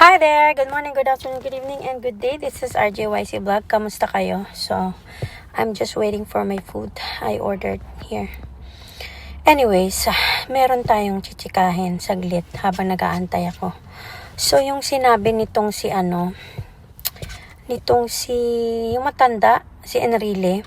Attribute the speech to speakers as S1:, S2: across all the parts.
S1: Hi there! Good morning, good afternoon, good evening, and good day. This is RJYC Vlog. Kamusta kayo? So, I'm just waiting for my food I ordered here. Anyways, meron tayong chichikahin saglit habang nag-aantay ako. So, yung sinabi nitong yung matanda, si Enrile,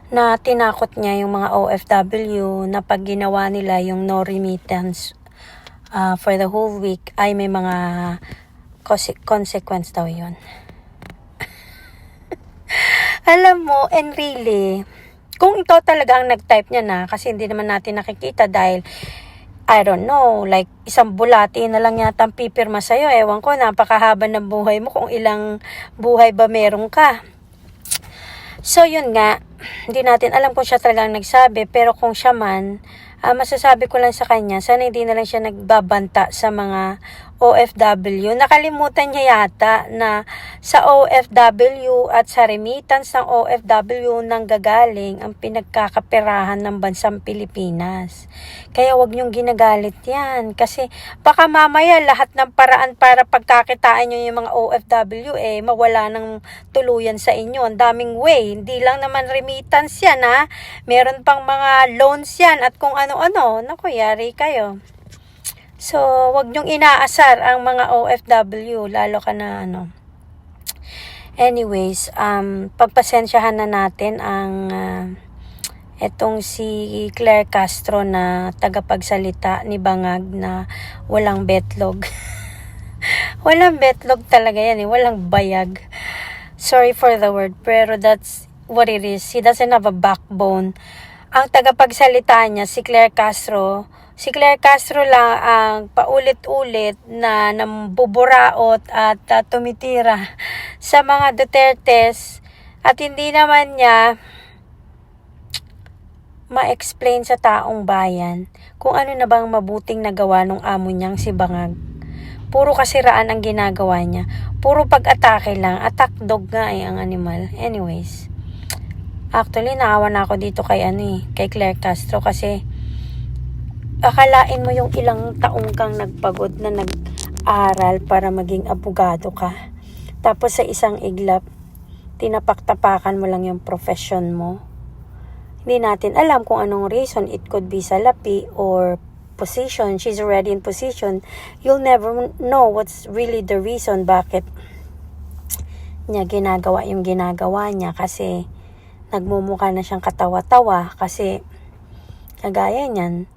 S1: na tinakot niya yung mga OFW na pag ginawa nila yung no remittance for the whole week ay may mga consequence daw yun. Alam mo, Enrile, kung ito talaga ang nag-type niya na, kasi hindi naman natin nakikita dahil, I don't know, like isang bulati na lang yata ang pipirma sa'yo. Ewan ko, napakahaba ng buhay mo kung ilang buhay ba meron ka. So yun nga, hindi natin alam kung siya talagang nagsabi, pero kung siya man, masasabi ko lang sa kanya, sana hindi na lang siya nagbabanta sa mga OFW. Nakalimutan niya yata na sa OFW at sa remittance ng OFW nang gagaling ang pinagkakaperahan ng bansang Pilipinas. Kaya wag niyong ginagalit yan. Kasi baka mamaya lahat ng paraan para pagkakitaan niyo yung mga OFW mawala ng tuluyan sa inyo. Ang daming way. Hindi lang naman remittance yan ha. Meron pang mga loans yan at kung ano-ano. Naku, yari kayo. So, wag niyong inaasar ang mga OFW, lalo ka na Anyways, pagpasensyahan na natin ang etong si Claire Castro na tagapagsalita ni Bangag na walang betlog. Walang betlog talaga yan walang bayag. Sorry for the word, pero that's what it is. He doesn't have a backbone. Ang tagapagsalita niya, si Claire Castro lang ang paulit-ulit na nambuburaot at tumitira sa mga Dutertes at hindi naman niya ma-explain sa taong bayan kung ano na bang mabuting nagawa ng amo niyang si Bangag. Puro kasiraan ang ginagawa niya. Puro pag-atake lang. Attack dog nga ang animal. Anyways, actually, naawa na ako dito kay Claire Castro kasi akalain mo yung ilang taong kang nagpagod na nag-aral para maging abogado ka. Tapos sa isang iglap, tinapak-tapakan mo lang yung profession mo. Hindi natin alam kung anong reason. It could be salapi or position. She's already in position. You'll never know what's really the reason bakit niya ginagawa yung ginagawa niya kasi nagmumukha na siyang katawa-tawa kasi kagaya niyan,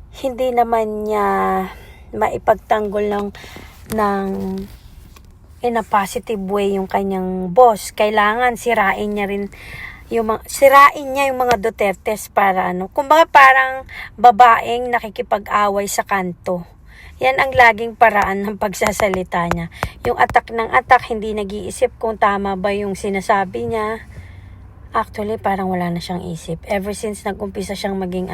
S1: hindi naman niya maipagtanggol ng in a positive way yung kanyang boss. Kailangan sirain niya yung mga Dutertes para kumbaga parang babaeng nakikipag-away sa kanto. Yan ang laging paraan ng pagsasalita niya. Yung attack ng attack, hindi nag-iisip kung tama ba yung sinasabi niya. Actually, parang wala na siyang isip. Ever since nag-umpisa siyang maging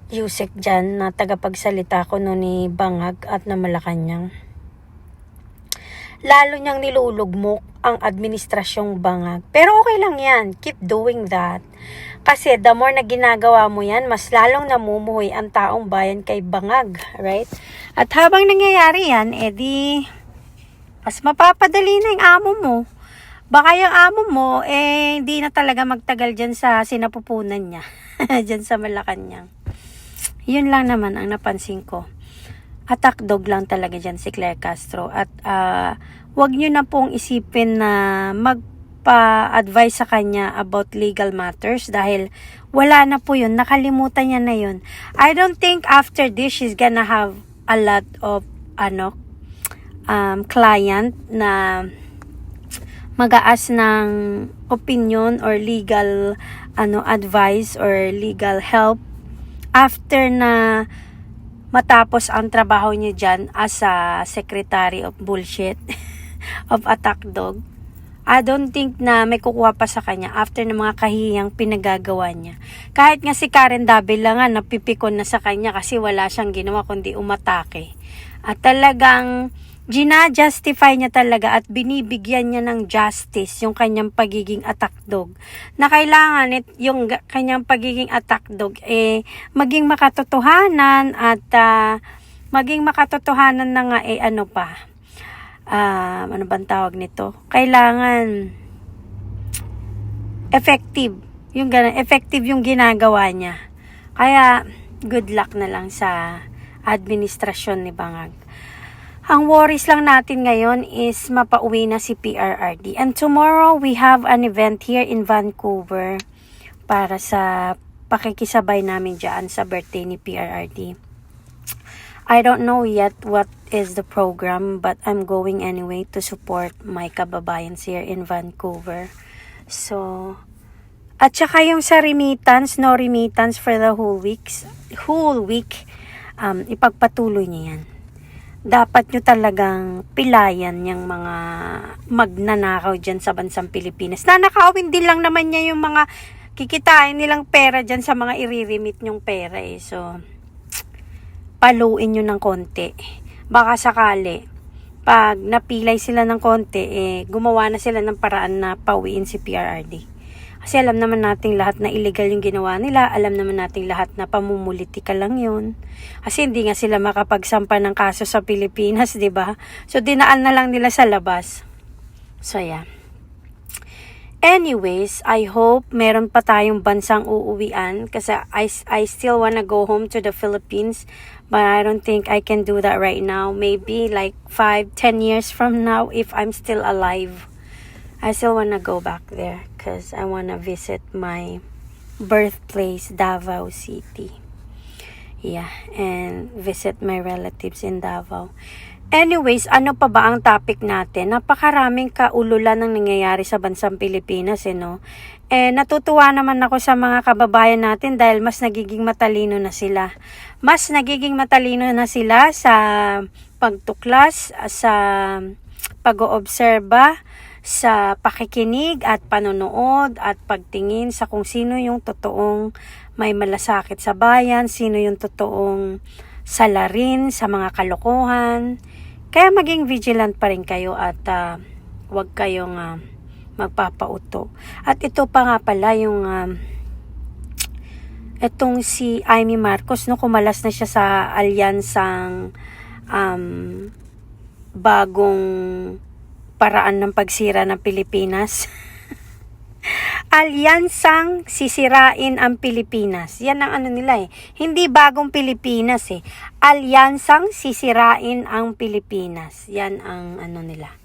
S1: Yusek dyan, na tagapagsalita ko ni Bangag at na Malacanang. Lalo niyang nilulugmok ang administrasyong Bangag. Pero okay lang yan. Keep doing that. Kasi the more na ginagawa mo yan, mas lalong namumuhay ang taong bayan kay Bangag. Right? At habang nangyayari yan, mas mapapadali na yung amo mo. Baka yung amo mo, hindi na talaga magtagal dyan sa sinapupunan niya. Dyan sa Malacanang. Yun lang naman ang napansin ko. Attack dog lang talaga dyan si Claire Castro. At wag nyo na pong isipin na magpa-advise sa kanya about legal matters dahil wala na po yun. Nakalimutan niya na yun. I don't think after this she's gonna have a lot of client na mag-aas ng opinion or legal advice or legal help after na matapos ang trabaho niya dyan as a secretary of bullshit of attack dog. I don't think na may kukuha pa sa kanya after ng mga kahiyang pinagagawa niya. Kahit nga si Karen Davila nga napipikon na sa kanya kasi wala siyang ginawa kundi umatake. At talagang gina-justify niya talaga at binibigyan niya ng justice yung kanyang pagiging attack dog. Na kailangan yung kanyang pagiging attack dog maging makatotohanan at maging makatotohanan na nga ano pa. Ano bang tawag nito? Kailangan effective. Yung ganun, effective yung ginagawa niya. Kaya good luck na lang sa administrasyon ni Bangag. Ang worries lang natin ngayon is mapauwi na si PRRD. And tomorrow we have an event here in Vancouver para sa pakikisabay namin dyan sa birthday ni PRRD. I don't know yet what is the program, but I'm going anyway to support my kababayans here in Vancouver. So, at saka yung sa remittance, no remittance for the whole week, ipagpatuloy niya yan. Dapat nyo talagang pilayan yung mga magnanakaw dyan sa bansang Pilipinas. Nanakawin din lang naman niya yung mga kikitain nilang pera dyan sa mga i-remit nyong pera eh. So, paluin nyo ng konti. Baka sakali, pag napilay sila ng konti, gumawa na sila ng paraan na pauwiin si PRRD. Kasi alam naman nating lahat na illegal yung ginawa nila. Alam naman nating lahat na pamumulitika lang yun. Kasi hindi nga sila makapagsampa ng kaso sa Pilipinas, di ba? So, dinaan na lang nila sa labas. So, yeah. Anyways, I hope meron pa tayong bansang uuwian. Kasi I still wanna go home to the Philippines. But I don't think I can do that right now. Maybe like 5-10 years from now if I'm still alive. I still wanna go back there because I wanna visit my birthplace, Davao City. Yeah, and visit my relatives in Davao. Anyways, ano pa ba ang topic natin? Napakaraming kaululan ng nangyayari sa bansang Pilipinas, no? Natutuwa naman ako sa mga kababayan natin dahil mas nagiging matalino na sila. Mas nagiging matalino na sila sa pagtuklas, sa pag-oobserba, sa pakikinig at panonood at pagtingin sa kung sino yung totoong may malasakit sa bayan, sino yung totoong salarin sa mga kalokohan. Kaya maging vigilant pa rin kayo at huwag kayong magpapauto. At ito pa nga pala yung itong si Amy Marcos, no, kumalas na siya sa alyansang bagong paraan ng pagsira ng Pilipinas. Alyansang sisirain ang Pilipinas. Yan ang ano nila eh. Hindi bagong Pilipinas eh. Alyansang sisirain ang Pilipinas. Yan ang ano nila.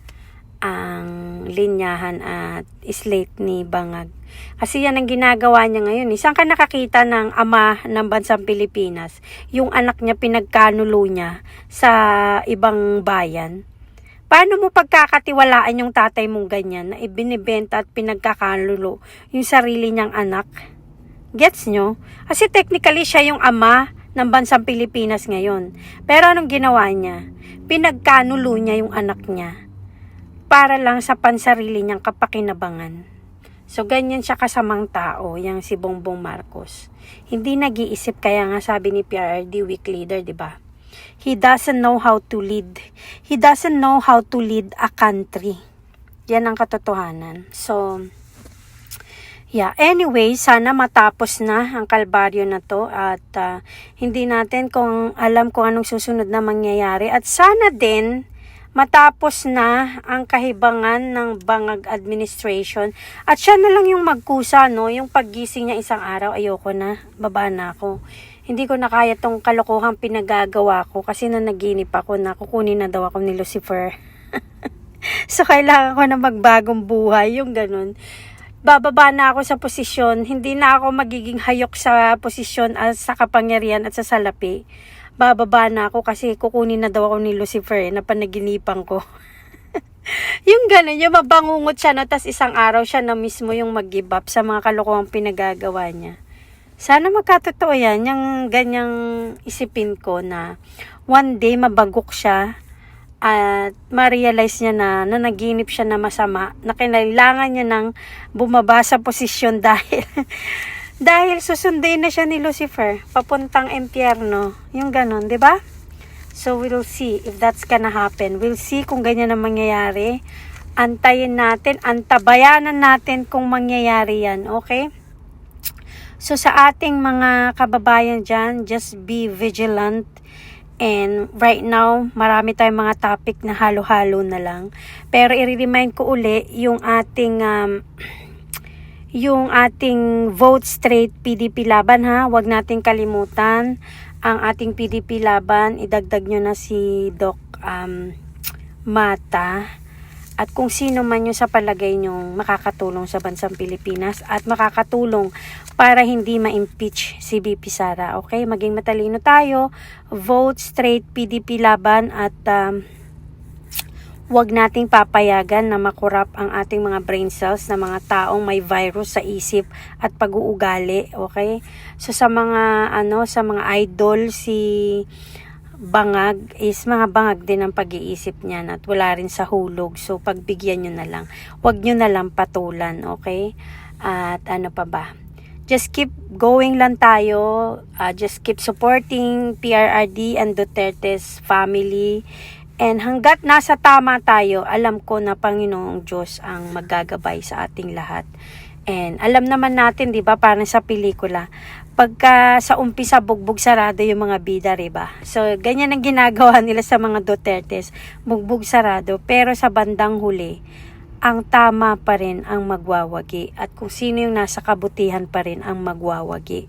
S1: Ang linyahan at slate ni Bangag. Kasi yan ang ginagawa niya ngayon. Saan ka nakakita ng ama ng bansang Pilipinas? Yung anak niya pinagkanulo niya sa ibang bayan. Paano mo pagkakatiwalaan yung tatay mong ganyan na ibinibenta at pinagkakanulo yung sarili niyang anak? Gets nyo? Kasi technically siya yung ama ng bansang Pilipinas ngayon. Pero anong ginawa niya? Pinagkanulo niya yung anak niya para lang sa pansarili niyang kapakinabangan. So ganyan siya kasamang tao, yung si Bongbong Marcos. Hindi nag-iisip, kaya nga sabi ni PRRD weak leader, di ba? He doesn't know how to lead. He doesn't know how to lead a country. Yan ang katotohanan. So, yeah. Anyway, sana matapos na ang kalbaryo na to at hindi natin alam kung anong susunod na mangyayari. At sana din matapos na ang kahibangan ng Bangag administration. At siya na lang yung magkusa, no? Yung paggising niya isang araw, ayoko na, baba na ako. Hindi ko na kaya tong kalokohang pinagagawa ko kasi nanaginip ako na kukunin na daw ako ni Lucifer. So, kailangan ko na magbagong buhay, yung ganun. Bababa na ako sa posisyon, hindi na ako magiging hayok sa posisyon at sa kapangyarihan at sa salapi. Bababa na ako kasi kukunin na daw ako ni Lucifer na panaginipan ko. Yung ganun, yung mabangungot siya, no? Tas isang araw siya na mismo yung mag-give up sa mga kalokohang pinagagawa niya. Sana magkatotoo yan, yung ganyang isipin ko na one day mabagok siya at ma-realize niya na nanaginip siya na masama, na kailangan niya nang bumaba sa posisyon dahil susundin na siya ni Lucifer papuntang impyerno. Yung ganon, di ba? So we'll see if that's gonna happen. We'll see kung ganyan ang mangyayari. Antayin natin, antabayanan natin kung mangyayari yan, okay? So sa ating mga kababayan dyan, just be vigilant And right now, marami tayong mga topic na halo-halo na lang. Pero i-remind ko uli yung ating vote straight PDP laban ha. Huwag nating kalimutan ang ating PDP laban. Idagdag nyo na si Doc Mata. At kung sino man yung sa palagay nyong makakatulong sa bansang Pilipinas at makakatulong para hindi ma-impeach si BP Sara. Okay? Maging matalino tayo. Vote straight PDP laban at huwag nating papayagan na makurap ang ating mga brain cells na mga taong may virus sa isip at pag-uugali. Okay? So sa mga idol si Bangag is mga bangag din ang pag-iisip niyan at wala rin sa hulog. So, pagbigyan nyo na lang. Huwag nyo na lang patulan, okay? At ano pa ba? Just keep going lang tayo. Just keep supporting PRRD and Duterte's family. And hanggat nasa tama tayo, alam ko na Panginoong Diyos ang maggagabay sa ating lahat. And alam naman natin, di ba, parang sa pelikula, pagka sa umpisa bugbog sarado yung mga bida, diba? So, ganyan ang ginagawa nila sa mga Dutertes, bugbog sarado, pero sa bandang huli, ang tama pa rin ang magwawagi at kung sino yung nasa kabutihan pa rin ang magwawagi.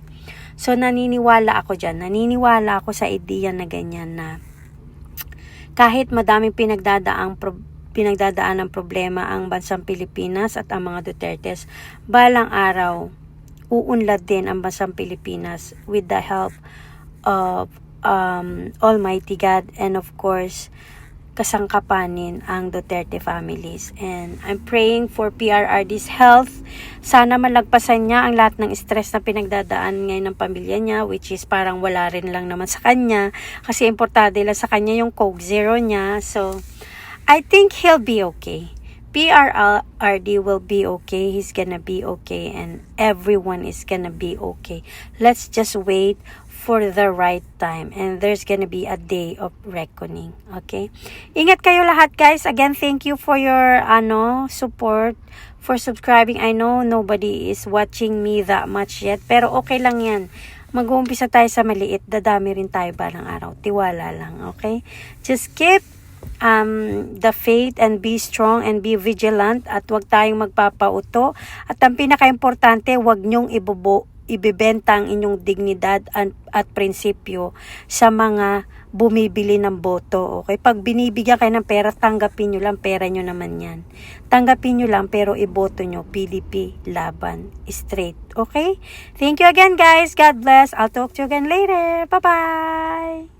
S1: So, naniniwala ako dyan, naniniwala ako sa ideya na ganyan na kahit madaming pinagdadaan ng problema ang bansang Pilipinas at ang mga Dutertes, balang araw, uunlad din ang bansang Pilipinas with the help of Almighty God and of course, kasangkapanin ang Duterte families. And I'm praying for PRRD's health. Sana malagpasan niya ang lahat ng stress na pinagdadaan ngayon ng pamilya niya, which is parang wala rin lang naman sa kanya. Kasi importante lang sa kanya yung Coke Zero niya. So, I think he'll be okay. PRRD will be okay. He's gonna be okay. And everyone is gonna be okay. Let's just wait for the right time. And there's gonna be a day of reckoning. Okay? Ingat kayo lahat, guys. Again, thank you for your support, for subscribing. I know nobody is watching me that much yet. Pero okay lang yan. Mag-uumpisa tayo sa maliit. Dadami rin tayo balang araw. Tiwala lang. Okay? Just keep the faith and be strong and be vigilant at huwag tayong magpapauto at ang pinaka-importante huwag nyong ibibenta ang inyong dignidad at prinsipyo sa mga bumibili ng boto. Okay? Pag binibigyan kayo ng pera, tanggapin nyo lang, pera nyo naman yan. Tanggapin nyo lang pero iboto nyo PDP laban straight. Okay? Thank you again, guys. God bless. I'll talk to you again later. Bye-bye.